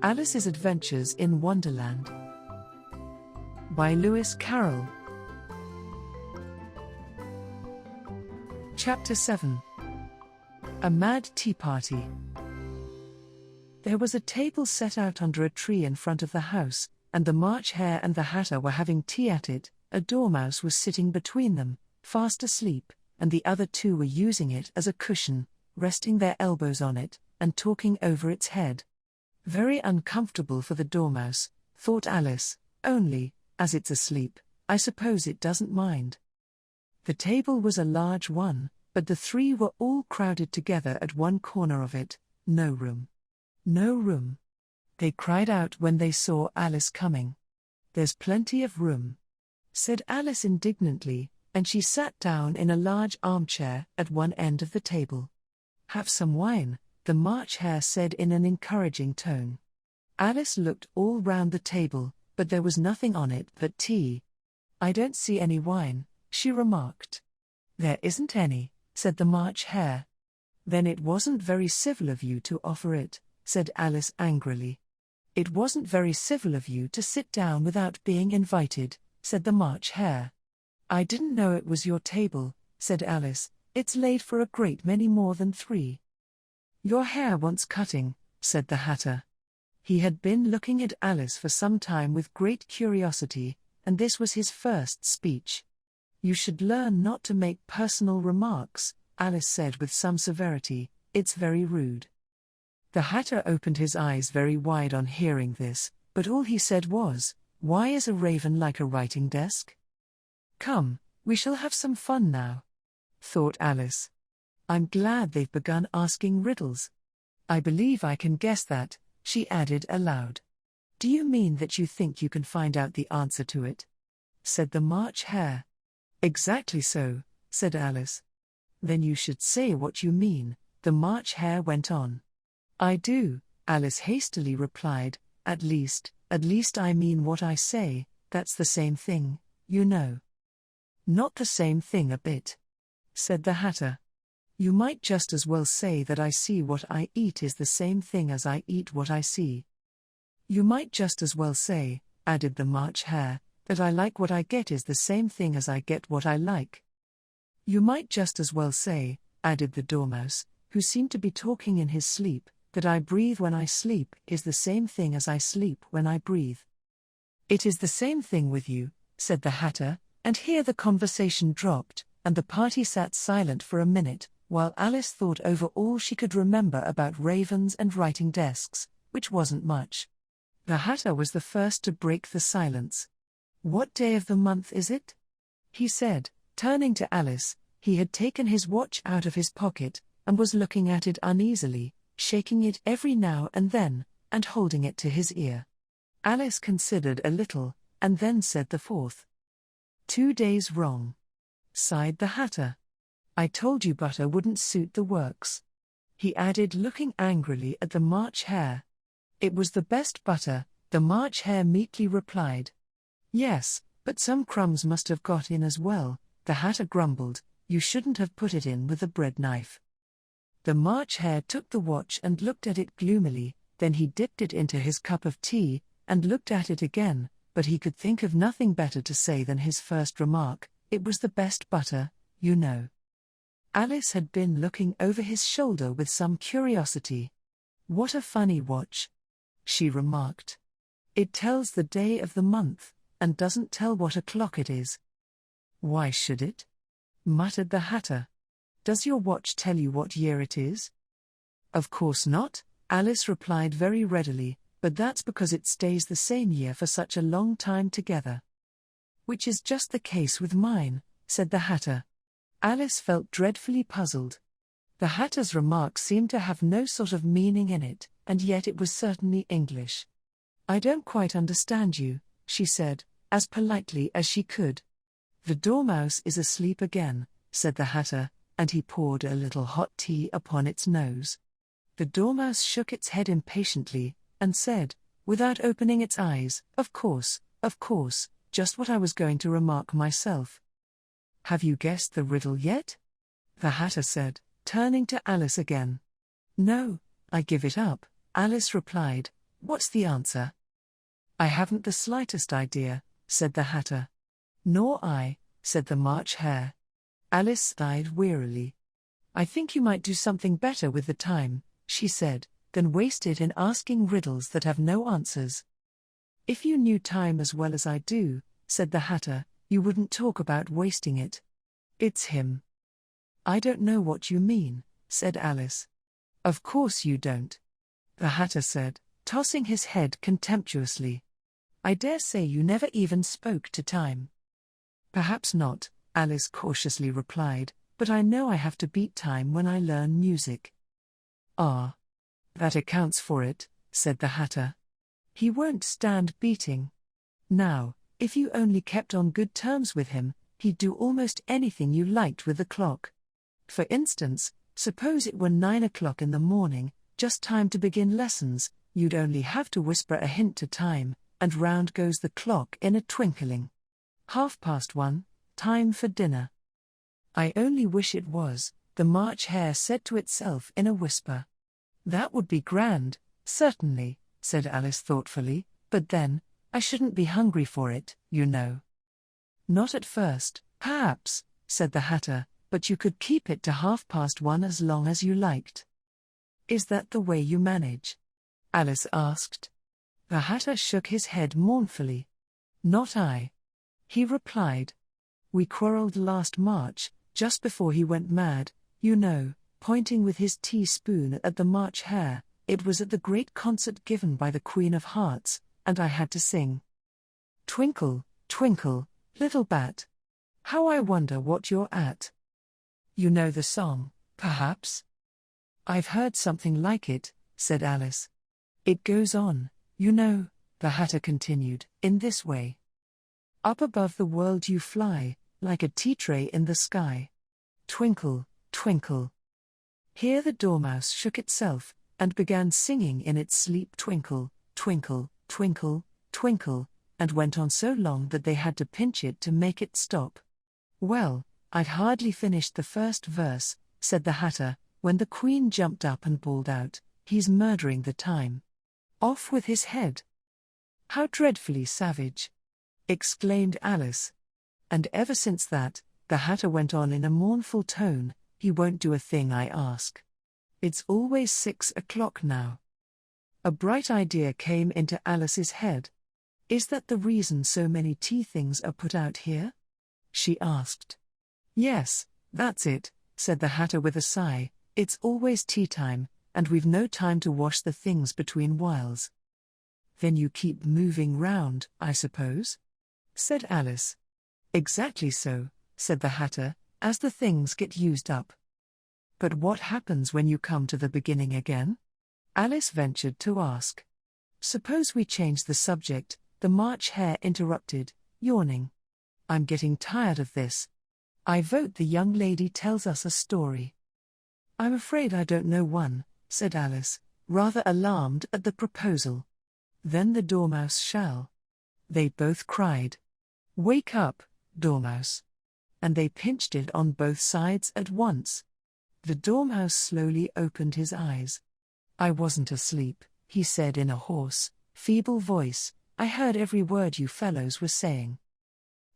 Alice's Adventures in Wonderland by Lewis Carroll. Chapter 7. A Mad Tea Party. There was a table set out under a tree in front of the house, and the March Hare and the Hatter were having tea at it. A dormouse was sitting between them, fast asleep, and the other two were using it as a cushion, resting their elbows on it, and talking over its head. Very uncomfortable for the dormouse, thought Alice, only, as it's asleep, I suppose it doesn't mind. The table was a large one, but the three were all crowded together at one corner of it. No room. No room. They cried out when they saw Alice coming. There's plenty of room, said Alice indignantly, and she sat down in a large armchair at one end of the table. Have some wine, the March Hare said in an encouraging tone. Alice looked all round the table, but there was nothing on it but tea. I don't see any wine, she remarked. There isn't any, said the March Hare. Then it wasn't very civil of you to offer it, said Alice angrily. It wasn't very civil of you to sit down without being invited, said the March Hare. I didn't know it was your table, said Alice. It's laid for a great many more than three. Your hair wants cutting, said the Hatter. He had been looking at Alice for some time with great curiosity, and this was his first speech. You should learn not to make personal remarks, Alice said with some severity. It's very rude. The Hatter opened his eyes very wide on hearing this, but all he said was, Why is a raven like a writing desk? Come, we shall have some fun now, thought Alice. I'm glad they've begun asking riddles. I believe I can guess that, she added aloud. Do you mean that you think you can find out the answer to it? Said the March Hare. Exactly so, said Alice. Then you should say what you mean, the March Hare went on. I do, Alice hastily replied, at least I mean what I say, that's the same thing, you know. Not the same thing a bit, said the Hatter. You might just as well say that I see what I eat is the same thing as I eat what I see. You might just as well say, added the March Hare, that I like what I get is the same thing as I get what I like. You might just as well say, added the Dormouse, who seemed to be talking in his sleep, that I breathe when I sleep is the same thing as I sleep when I breathe. It is the same thing with you, said the Hatter, and here the conversation dropped, and the party sat silent for a minute, while Alice thought over all she could remember about ravens and writing desks, which wasn't much. The Hatter was the first to break the silence. What day of the month is it? He said, turning to Alice. He had taken his watch out of his pocket, and was looking at it uneasily, shaking it every now and then, and holding it to his ear. Alice considered a little, and then said the fourth. 2 days wrong, sighed the Hatter. I told you butter wouldn't suit the works, he added, looking angrily at the March Hare. It was the best butter, the March Hare meekly replied. Yes, but some crumbs must have got in as well, the Hatter grumbled. You shouldn't have put it in with a bread knife. The March Hare took the watch and looked at it gloomily, then he dipped it into his cup of tea, and looked at it again, but he could think of nothing better to say than his first remark. It was the best butter, you know. Alice had been looking over his shoulder with some curiosity. What a funny watch, she remarked. It tells the day of the month, and doesn't tell what o'clock it is. Why should it? Muttered the Hatter. Does your watch tell you what year it is? Of course not, Alice replied very readily, but that's because it stays the same year for such a long time together. Which is just the case with mine, said the Hatter. Alice felt dreadfully puzzled. The Hatter's remark seemed to have no sort of meaning in it, and yet it was certainly English. I don't quite understand you, she said, as politely as she could. The Dormouse is asleep again, said the Hatter, and he poured a little hot tea upon its nose. The Dormouse shook its head impatiently, and said, without opening its eyes, Of course, just what I was going to remark myself. Have you guessed the riddle yet? The Hatter said, turning to Alice again. No, I give it up, Alice replied. What's the answer? I haven't the slightest idea, said the Hatter. Nor I, said the March Hare. Alice sighed wearily. I think you might do something better with the time, she said, than waste it in asking riddles that have no answers. If you knew time as well as I do, said the Hatter, you wouldn't talk about wasting it. It's him. I don't know what you mean, said Alice. Of course you don't, the Hatter said, tossing his head contemptuously. I dare say you never even spoke to time. Perhaps not, Alice cautiously replied, but I know I have to beat time when I learn music. Ah. That accounts for it, said the Hatter. He won't stand beating. Now, if you only kept on good terms with him, he'd do almost anything you liked with the clock. For instance, suppose it were 9 o'clock in the morning, just time to begin lessons, you'd only have to whisper a hint to time, and round goes the clock in a twinkling. 1:30, time for dinner. I only wish it was, the March Hare said to itself in a whisper. That would be grand, certainly, said Alice thoughtfully, but then, I shouldn't be hungry for it, you know. Not at first, perhaps, said the Hatter, but you could keep it to 1:30 as long as you liked. Is that the way you manage? Alice asked. The Hatter shook his head mournfully. Not I, he replied. We quarrelled last March, just before he went mad, you know, pointing with his teaspoon at the March Hare. It was at the great concert given by the Queen of Hearts, and I had to sing. Twinkle, twinkle, little bat. How I wonder what you're at. You know the song, perhaps? I've heard something like it, said Alice. It goes on, you know, the Hatter continued, in this way. Up above the world you fly, like a tea tray in the sky. Twinkle, twinkle. Here the Dormouse shook itself, and began singing in its sleep twinkle, twinkle, twinkle, twinkle, and went on so long that they had to pinch it to make it stop. Well, I'd hardly finished the first verse, said the Hatter, when the Queen jumped up and bawled out, he's murdering the time. Off with his head. How dreadfully savage, exclaimed Alice. And ever since that, the Hatter went on in a mournful tone, he won't do a thing I ask. It's always 6 o'clock now. A bright idea came into Alice's head. Is that the reason so many tea things are put out here? She asked. Yes, that's it, said the Hatter with a sigh, it's always tea time, and we've no time to wash the things between whiles. Then you keep moving round, I suppose? Said Alice. Exactly so, said the Hatter, as the things get used up. But what happens when you come to the beginning again? Alice ventured to ask. Suppose we change the subject, the March Hare interrupted, yawning. I'm getting tired of this. I vote the young lady tells us a story. I'm afraid I don't know one, said Alice, rather alarmed at the proposal. Then the Dormouse shall. They both cried. Wake up, Dormouse. And they pinched it on both sides at once. The Dormouse slowly opened his eyes. I wasn't asleep, he said in a hoarse, feeble voice, I heard every word you fellows were saying.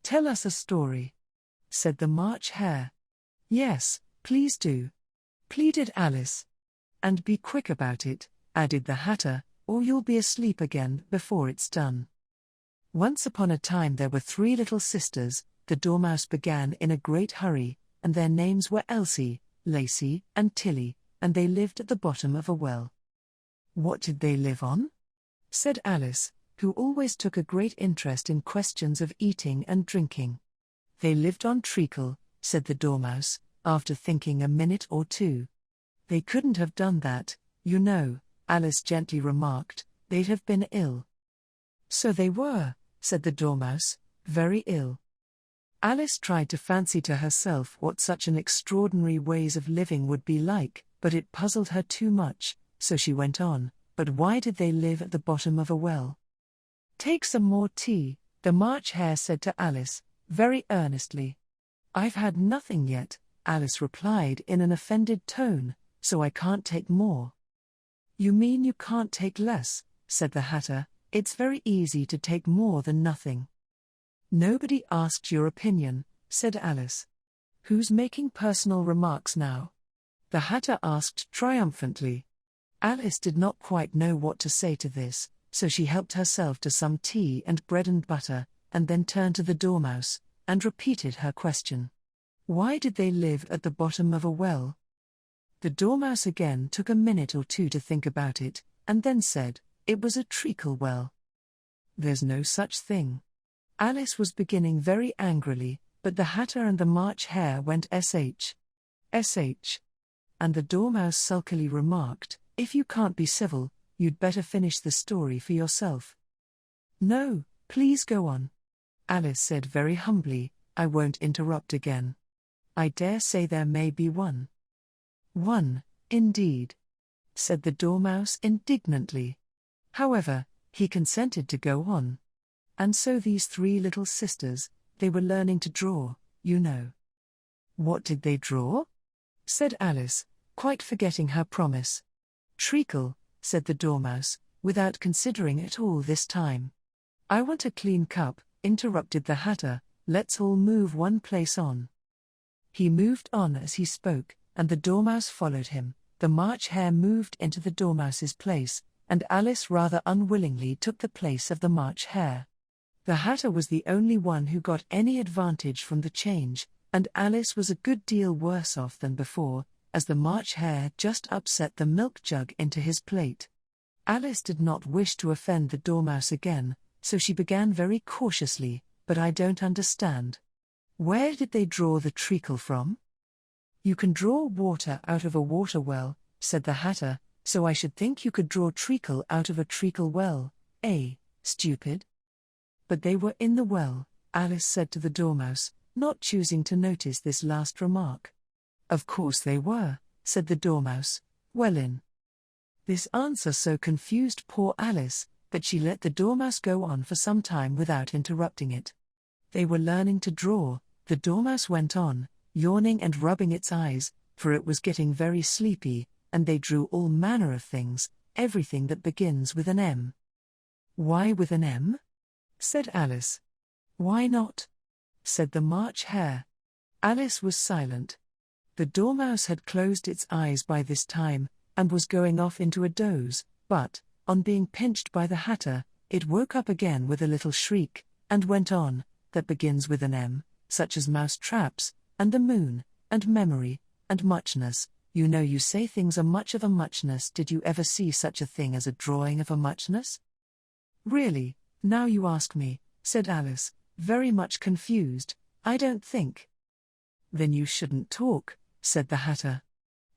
Tell us a story, said the March Hare. Yes, please do, pleaded Alice. And be quick about it, added the Hatter, or you'll be asleep again before it's done. Once upon a time there were 3 little sisters, the Dormouse began in a great hurry, and their names were Elsie, Lacey, and Tilly, and they lived at the bottom of a well. What did they live on? Said Alice, who always took a great interest in questions of eating and drinking. They lived on treacle, said the Dormouse, after thinking a minute or two. They couldn't have done that, you know, Alice gently remarked, they'd have been ill. So they were, said the Dormouse, very ill. Alice tried to fancy to herself what such an extraordinary ways of living would be like, but it puzzled her too much, so she went on, but why did they live at the bottom of a well? Take some more tea, the March Hare said to Alice, very earnestly. I've had nothing yet, Alice replied in an offended tone, so I can't take more. You mean you can't take less, said the Hatter, "it's very easy to take more than nothing." "Nobody asked your opinion," said Alice. "Who's making personal remarks now?" the Hatter asked triumphantly. Alice did not quite know what to say to this, so she helped herself to some tea and bread and butter, and then turned to the Dormouse, and repeated her question. "Why did they live at the bottom of a well?" The Dormouse again took a minute or two to think about it, and then said, "It was a treacle well." "There's no such thing." Alice was beginning very angrily, but the Hatter and the March Hare went sh. And the Dormouse sulkily remarked, "If you can't be civil, you'd better finish the story for yourself." "No, please go on," Alice said very humbly. "I won't interrupt again. I dare say there may be one." "One, indeed," said the Dormouse indignantly. However, he consented to go on. "And so these three little sisters, they were learning to draw, you know." "What did they draw?" said Alice, quite forgetting her promise. "Treacle," said the Dormouse, without considering it all this time. "I want a clean cup," interrupted the Hatter. "Let's all move one place on." He moved on as he spoke, and the Dormouse followed him. The March Hare moved into the Dormouse's place, and Alice rather unwillingly took the place of the March Hare. The Hatter was the only one who got any advantage from the change, and Alice was a good deal worse off than before, as the March Hare just upset the milk jug into his plate. Alice did not wish to offend the Dormouse again, so she began very cautiously, "But I don't understand. Where did they draw the treacle from?" "You can draw water out of a water well," said the Hatter, "so I should think you could draw treacle out of a treacle well, stupid?" "But they were in the well," Alice said to the Dormouse, not choosing to notice this last remark. "Of course they were," said the Dormouse. "Well in." This answer so confused poor Alice, that she let the Dormouse go on for some time without interrupting it. "They were learning to draw," the Dormouse went on, yawning and rubbing its eyes, for it was getting very sleepy, "and they drew all manner of things, everything that begins with an M." "Why with an M?" said Alice. "Why not?" said the March Hare. Alice was silent. The Dormouse had closed its eyes by this time, and was going off into a doze, but, on being pinched by the Hatter, it woke up again with a little shriek, and went on, "That begins with an M, such as mouse traps, and the moon, and memory, and muchness. You know you say things are much of a muchness. Did you ever see such a thing as a drawing of a muchness?" "Really, now you ask me," said Alice, very much confused, "I don't think." "Then you shouldn't talk," said the Hatter.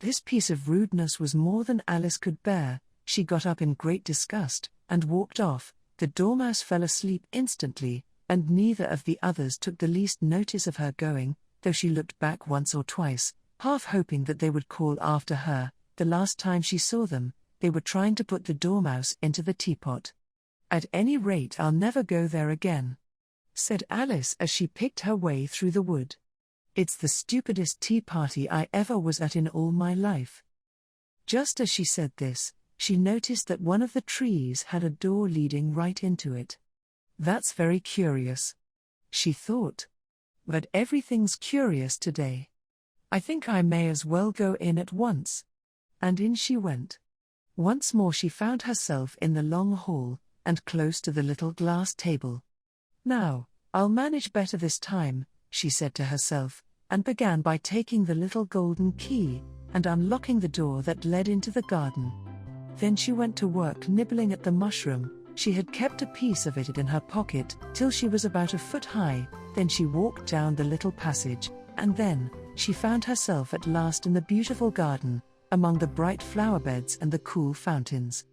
This piece of rudeness was more than Alice could bear. She got up in great disgust, and walked off. The Dormouse fell asleep instantly, and neither of the others took the least notice of her going, though she looked back once or twice, half hoping that they would call after her. The last time she saw them, they were trying to put the Dormouse into the teapot. "At any rate, I'll never go there again," said Alice as she picked her way through the wood. "It's the stupidest tea party I ever was at in all my life." Just as she said this, she noticed that one of the trees had a door leading right into it. "That's very curious," she thought. "But everything's curious today. I think I may as well go in at once." And in she went. Once more she found herself in the long hall, and close to the little glass table. "Now, I'll manage better this time," she said to herself, and began by taking the little golden key, and unlocking the door that led into the garden. Then she went to work nibbling at the mushroom. She had kept a piece of it in her pocket, till she was about a foot high. Then she walked down the little passage, and then, she found herself at last in the beautiful garden, among the bright flower beds and the cool fountains.